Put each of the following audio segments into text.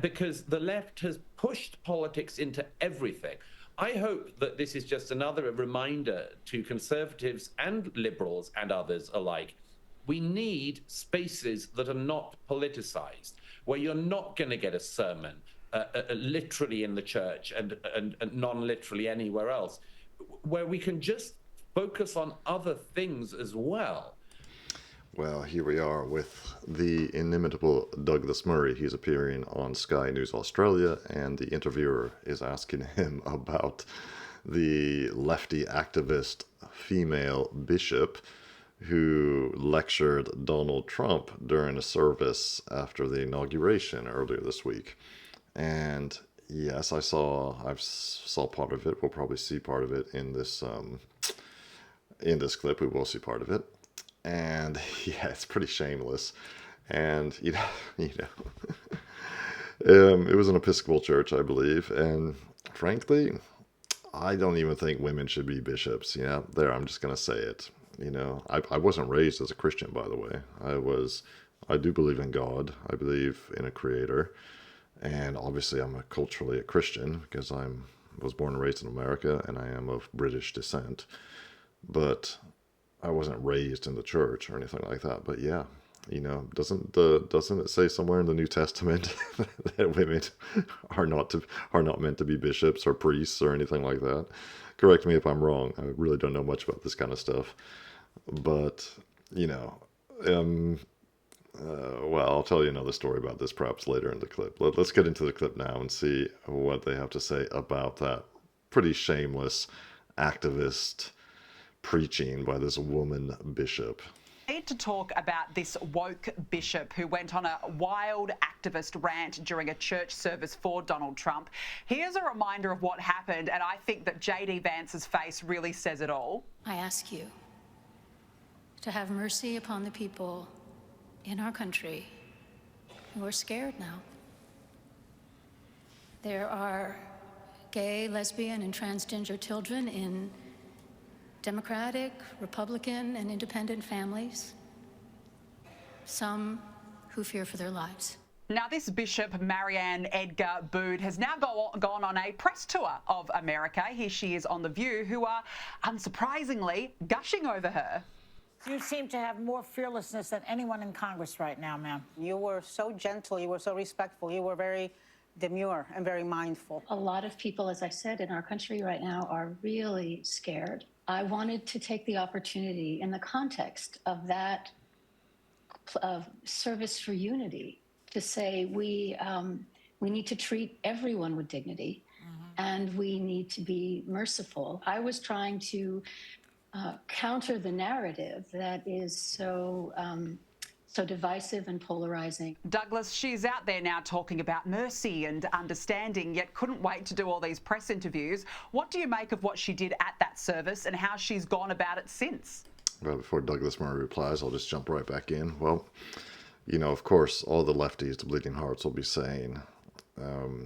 because the left has pushed politics into everything. I hope that this is just another reminder to conservatives and liberals and others alike. We need spaces that are not politicized, where you're not going to get a sermon literally in the church and non-literally anywhere else, where we can just focus on other things as well. Well, here we are with the inimitable Douglas Murray. He's appearing on Sky News Australia, and the interviewer is asking him about the lefty activist female bishop who lectured Donald Trump during a service after the inauguration earlier this week. And yes, I saw part of it. We'll probably see part of it in this clip. We will see part of it. And yeah, it's pretty shameless. And it was an Episcopal church, I believe. And frankly, I don't even think women should be bishops. I'm just going to say it. I wasn't raised as a Christian, by the way. I do believe in God. I believe in a creator. And obviously I'm culturally a Christian because I was born and raised in America and I am of British descent. But I wasn't raised in the church or anything like that. But yeah, doesn't it say somewhere in the New Testament that women are not meant to be bishops or priests or anything like that? Correct me if I'm wrong. I really don't know much about this kind of stuff. But well, I'll tell you another story about this perhaps later in the clip. Let's get into the clip now and see what they have to say about that pretty shameless activist preaching by this woman bishop. I need to talk about this woke bishop who went on a wild activist rant during a church service for Donald Trump. Here's a reminder of what happened, and I think that J.D. Vance's face really says it all. I ask you to have mercy upon the people in our country who are scared now. There are gay, lesbian, and transgender children in Democratic, Republican, and independent families, some who fear for their lives. Now, this Bishop, Marianne Edgar Bood, has now gone on a press tour of America. Here she is on The View, who are, unsurprisingly, gushing over her. You seem to have more fearlessness than anyone in Congress right now, ma'am. You were so gentle, you were so respectful, you were very demure and very mindful. A lot of people, as I said, in our country right now are really scared. I wanted to take the opportunity in the context of that service for unity to say we need to treat everyone with dignity, and we need to be merciful. I was trying to counter the narrative that is so divisive and polarizing. Douglas, she's out there now talking about mercy and understanding, yet couldn't wait to do all these press interviews. What do you make of what she did at that service and how she's gone about it since? Well, before Douglas Murray replies, I'll just jump right back in. Well, of course, all the lefties, the bleeding hearts, will be saying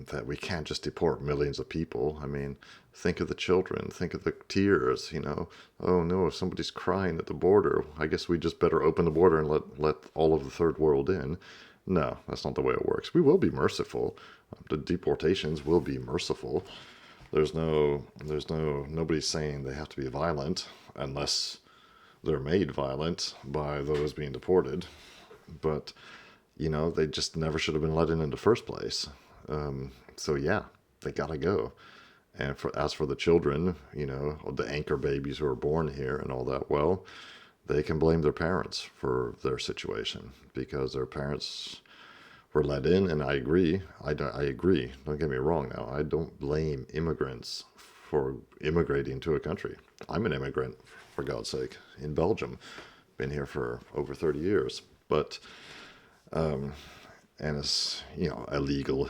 that we can't just deport millions of people. I mean, think of the children, think of the tears, Oh no, if somebody's crying at the border, I guess we just better open the border and let all of the third world in. No, that's not the way it works. We will be merciful. The deportations will be merciful. Nobody's saying they have to be violent unless they're made violent by those being deported. But, they just never should have been let in the first place. So yeah, they gotta go. And as for the children, the anchor babies who are born here and all that, well, they can blame their parents for their situation because their parents were let in. And I agree. I agree. Don't get me wrong now. I don't blame immigrants for immigrating to a country. I'm an immigrant, for God's sake, in Belgium. Been here for over 30 years. But, and it's, a legal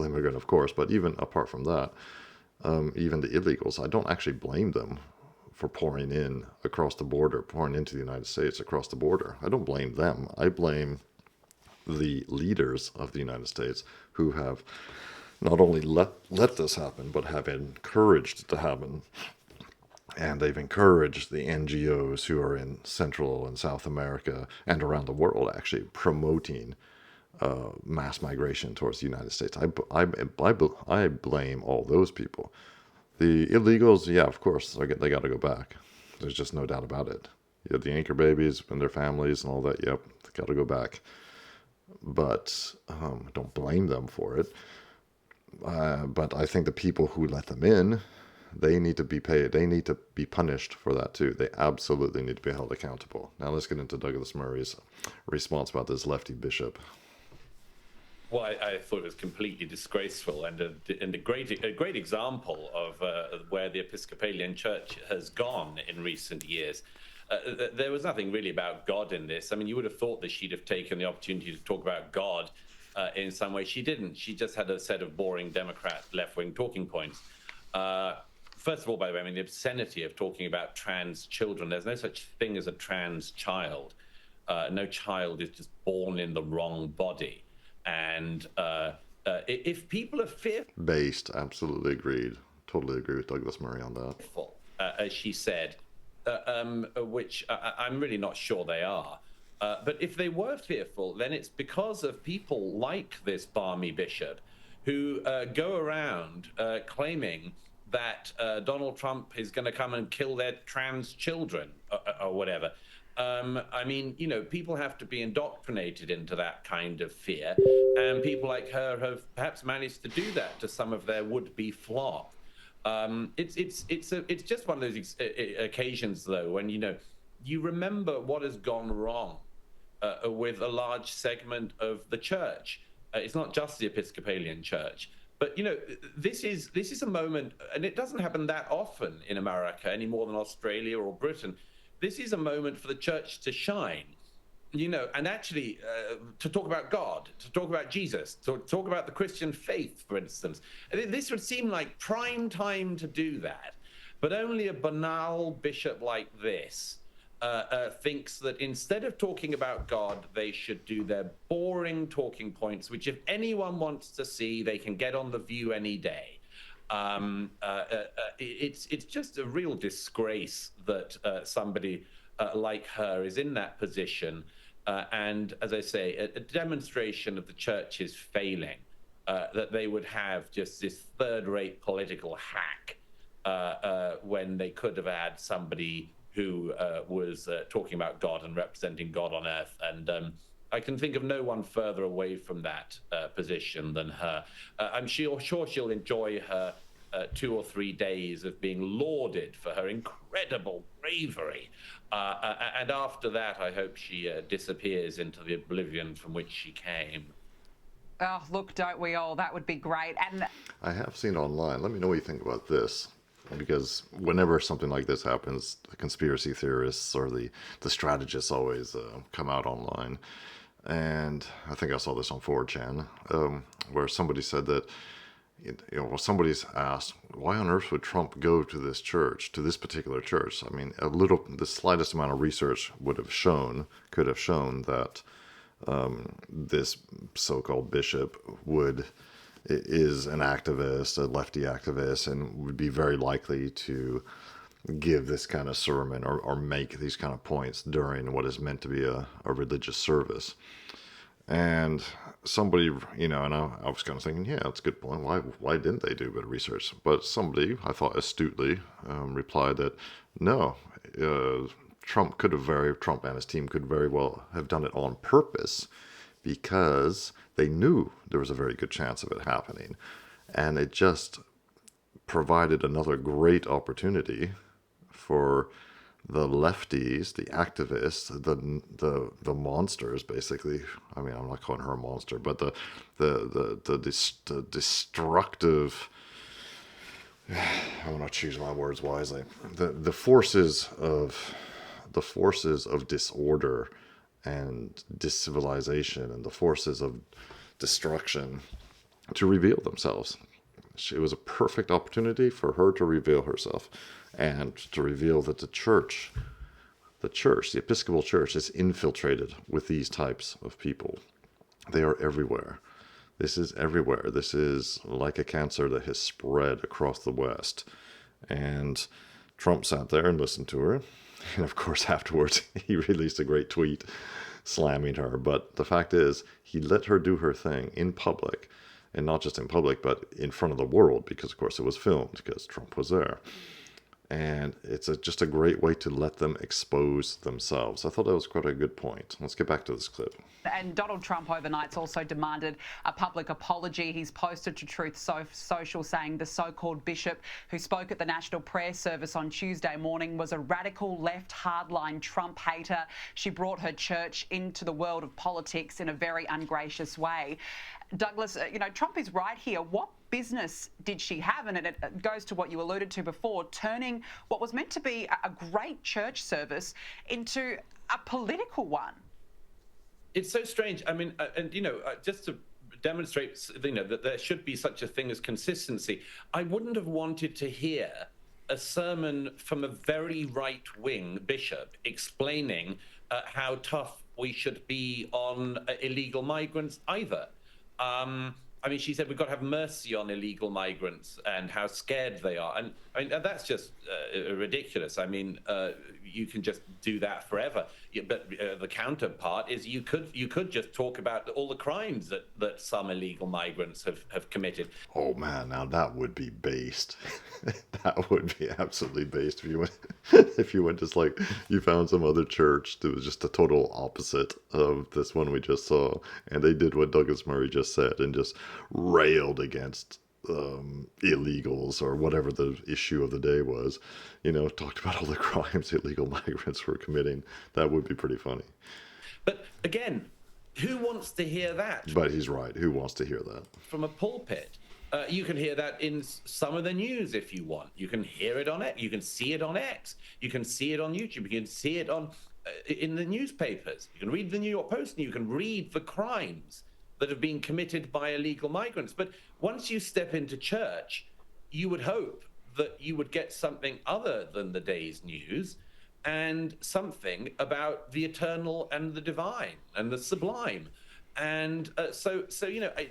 immigrant, of course, but even apart from that, even the illegals, I don't actually blame them for pouring into the United States across the border. I don't blame them. I blame the leaders of the United States who have not only let this happen, but have encouraged it to happen. And they've encouraged the NGOs who are in Central and South America and around the world actually promoting mass migration towards the United States. I blame all those people. The illegals, yeah, of course, they got to go back. There's just no doubt about it. You have the anchor babies and their families and all that. Yep, they got to go back. But don't blame them for it. But I think the people who let them in, they need to be paid. They need to be punished for that too. They absolutely need to be held accountable. Now let's get into Douglas Murray's response about this lefty bishop. Well, I thought it was completely disgraceful and a great example of where the Episcopalian Church has gone in recent years. There was nothing really about God in this. I mean, you would have thought that she'd have taken the opportunity to talk about God in some way. She didn't. She just had a set of boring Democrat left-wing talking points. First of all, by the way, I mean, the obscenity of talking about trans children. There's no such thing as a trans child. No child is just born in the wrong body. And if people are fearful... Absolutely agreed. Totally agree with Douglas Murray on that. As she said, which I'm really not sure they are. But if they were fearful, then it's because of people like this balmy bishop who go around claiming that Donald Trump is going to come and kill their trans children or whatever. I mean, you know, people have to be indoctrinated into that kind of fear. And people like her have perhaps managed to do that to some of their would-be flock. It's just one of those occasions, though, when, you know, you remember what has gone wrong with a large segment of the church. It's not just the Episcopalian Church. But, you know, this is a moment, and it doesn't happen that often in America any more than Australia or Britain. This is a moment for the church to shine, you know, and actually to talk about God, to talk about Jesus, to talk about the Christian faith, for instance. This would seem like prime time to do that. But only a banal bishop like this thinks that instead of talking about God, they should do their boring talking points, which if anyone wants to see, they can get on The View any day. It's just a real disgrace that somebody like her is in that position. And as I say, a demonstration of the church's failing, that they would have just this third-rate political hack when they could have had somebody who was talking about God and representing God on earth. And I can think of no one further away from that position than her. I'm sure she'll enjoy her 2 or 3 days of being lauded for her incredible bravery. And after that, I hope she disappears into the oblivion from which she came. Oh, look, don't we all? That would be great. And I have seen online. Let me know what you think about this. Because whenever something like this happens, the conspiracy theorists or the strategists always come out online. And I think I saw this on 4chan, where somebody said that, you know, somebody's asked, why on earth would Trump go to this church, to this particular church? I mean, the slightest amount of research could have shown that this so-called bishop is an activist, a lefty activist, and would be very likely to give this kind of sermon or make these kind of points during what is meant to be a religious service. And somebody, you know, and I was kind of thinking, yeah, that's a good point. Why didn't they do a bit of research? But somebody, I thought astutely, replied that no, Trump and his team could very well have done it on purpose, because they knew there was a very good chance of it happening. And it just provided another great opportunity for the lefties, the activists, the monsters, basically. I mean, I'm not calling her a monster, but the destructive, I want to choose my words wisely, the forces of disorder and discivilization and the forces of destruction to reveal themselves. It was a perfect opportunity for her to reveal herself and to reveal that the Episcopal Church, is infiltrated with these types of people. They are everywhere. This is everywhere. This is like a cancer that has spread across the West. And Trump sat there and listened to her. And of course, afterwards, he released a great tweet slamming her. But the fact is, he let her do her thing in public, and not just in public, but in front of the world, because of course it was filmed, because Trump was there. And it's just a great way to let them expose themselves. I thought that was quite a good point. Let's get back to this clip. And Donald Trump overnight's also demanded a public apology. He's posted to Truth Social saying the so-called bishop who spoke at the National Prayer Service on Tuesday morning was a radical left hardline Trump hater. She brought her church into the world of politics in a very ungracious way. Douglas, Trump is right here. What business did she have? And it goes to what you alluded to before, turning what was meant to be a great church service into a political one. It's so strange. I mean, just to demonstrate, that there should be such a thing as consistency, I wouldn't have wanted to hear a sermon from a very right-wing bishop explaining how tough we should be on illegal migrants either. I mean, she said we've got to have mercy on illegal migrants and how scared they are. And I mean, that's just ridiculous. I mean, you can just do that forever. But the counterpart is you could just talk about all the crimes that some illegal migrants have committed. Oh man, now that would be based. That would be absolutely based if you went just like you found some other church that was just a total opposite of this one we just saw, and they did what Douglas Murray just said and just railed against illegals or whatever the issue of the day was, talked about all the crimes illegal migrants were committing. That would be pretty funny. But again, who wants to hear that? But he's right. Who wants to hear that? From a pulpit. You can hear that in some of the news if you want. You can hear it on X. You can see it on X. You can see it on YouTube. You can see it on in the newspapers. You can read the New York Post and you can read the crimes that have been committed by illegal migrants. But once you step into church, you would hope that you would get something other than the day's news and something about the eternal and the divine and the sublime. And so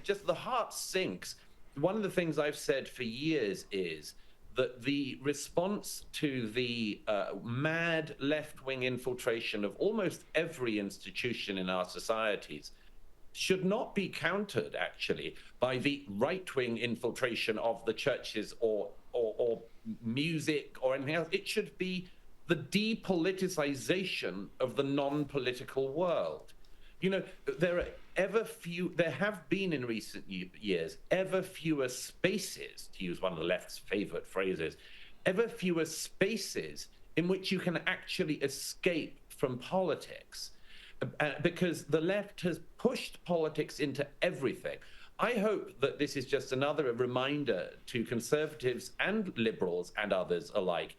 just the heart sinks. One of the things I've said for years is that the response to the mad left-wing infiltration of almost every institution in our societies should not be countered, actually, by the right-wing infiltration of the churches or music or anything else. It should be the depoliticization of the non-political world. There have been in recent years ever fewer spaces, to use one of the left's favorite phrases, ever fewer spaces in which you can actually escape from politics. Because the left has pushed politics into everything. I hope that this is just another reminder to conservatives and liberals and others alike.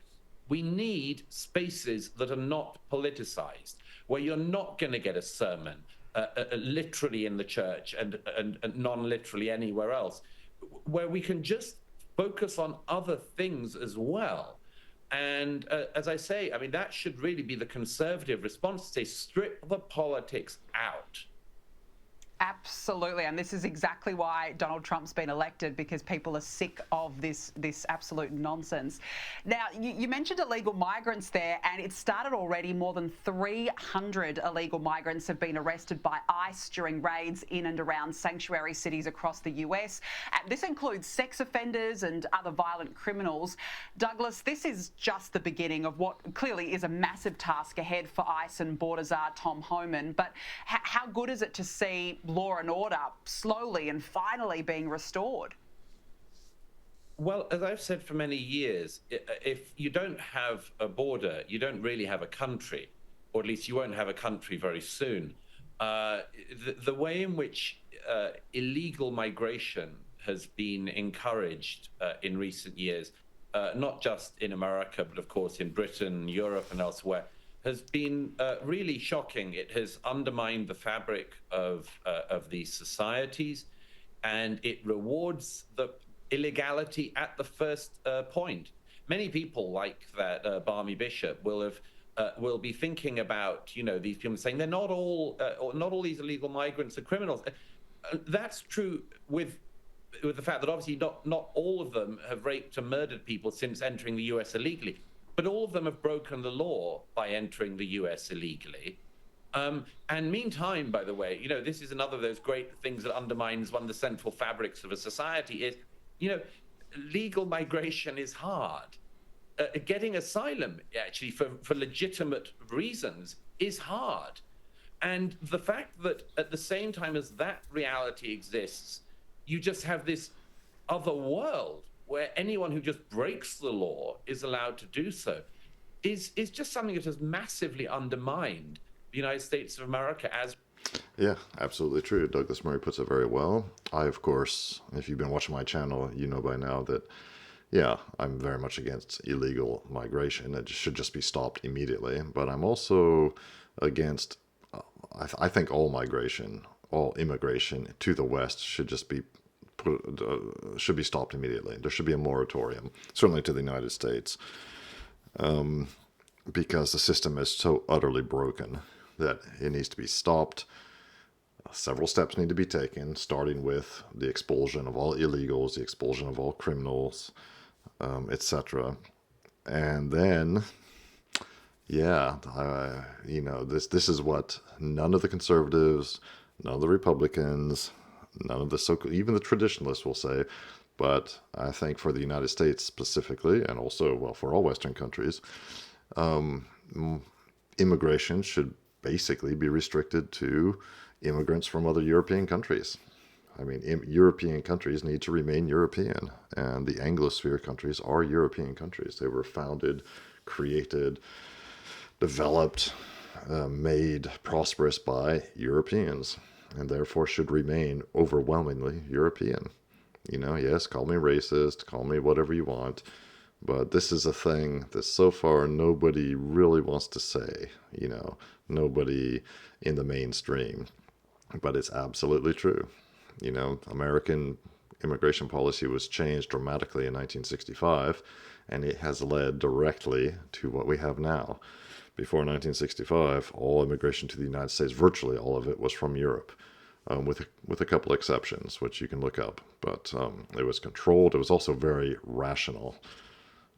We need spaces that are not politicized, where you're not going to get a sermon literally in the church and non-literally anywhere else, where we can just focus on other things as well. And as I say, I mean, that should really be the conservative response, to say, strip the politics out. Absolutely, and this is exactly why Donald Trump's been elected, because people are sick of this absolute nonsense. Now, you mentioned illegal migrants there, and it started already. More than 300 illegal migrants have been arrested by ICE during raids in and around sanctuary cities across the US. This includes sex offenders and other violent criminals. Douglas, this is just the beginning of what clearly is a massive task ahead for ICE and Border Czar Tom Homan. But how good is it to see law and order slowly and finally being restored? Well, as I've said for many years, if you don't have a border, you don't really have a country, or at least you won't have a country very soon. The way in which illegal migration has been encouraged in recent years, not just in America, but of course in Britain, Europe and elsewhere, has been really shocking. It has undermined the fabric of these societies, and it rewards the illegality at the first point. Many people, like that Barmy Bishop, will be thinking about these people saying they're not all these illegal migrants are criminals. That's true with the fact that obviously not all of them have raped and murdered people since entering the US illegally. But all of them have broken the law by entering the US illegally. And meantime, by the way, this is another of those great things that undermines one of the central fabrics of a society is, legal migration is hard. Getting asylum, actually, for legitimate reasons is hard. And the fact that at the same time as that reality exists, you just have this other world where anyone who just breaks the law is allowed to do so is just something that has massively undermined the United States of America as. Yeah, absolutely true. Douglas Murray puts it very well. I, of course, if you've been watching my channel, you know by now that, yeah, I'm very much against illegal migration. It should just be stopped immediately. But I'm also against, I think all migration, all immigration to the West should just be should be stopped immediately. There should be a moratorium, certainly to the United States, because the system is so utterly broken that it needs to be stopped. Several steps need to be taken, starting with the expulsion of all illegals, the expulsion of all criminals, etc. And then, yeah, this is what none of the conservatives, none of the Republicans, none of the even the traditionalists will say. But I think for the United States specifically, and also, well, for all Western countries, immigration should basically be restricted to immigrants from other European countries. I mean, European countries need to remain European, and the Anglosphere countries are European countries. They were founded, created, developed, made prosperous by Europeans, and therefore should remain overwhelmingly European. Yes, call me racist, call me whatever you want, but this is a thing that so far nobody really wants to say, nobody in the mainstream. But it's absolutely true. American immigration policy was changed dramatically in 1965, and it has led directly to what we have now. Before 1965, all immigration to the United States, virtually all of it, was from Europe, with a couple exceptions, which you can look up. But it was controlled. It was also very rational.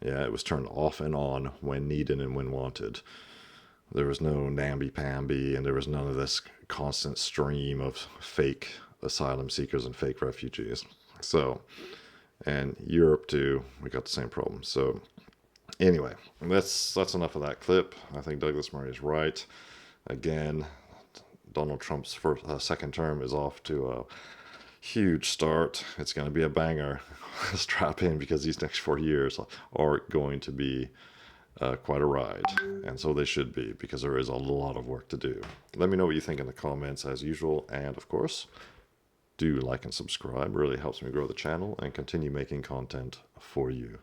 Yeah, it was turned off and on when needed and when wanted. There was no namby-pamby, and there was none of this constant stream of fake asylum seekers and fake refugees. So, and Europe too, we got the same problem. So, anyway, that's enough of that clip. I think Douglas Murray is right. Again, Donald Trump's second term is off to a huge start. It's going to be a banger. Strap in, because these next 4 years are going to be quite a ride, and so they should be, because there is a lot of work to do. Let me know what you think in the comments as usual, and of course, do like and subscribe. It really helps me grow the channel and continue making content for you.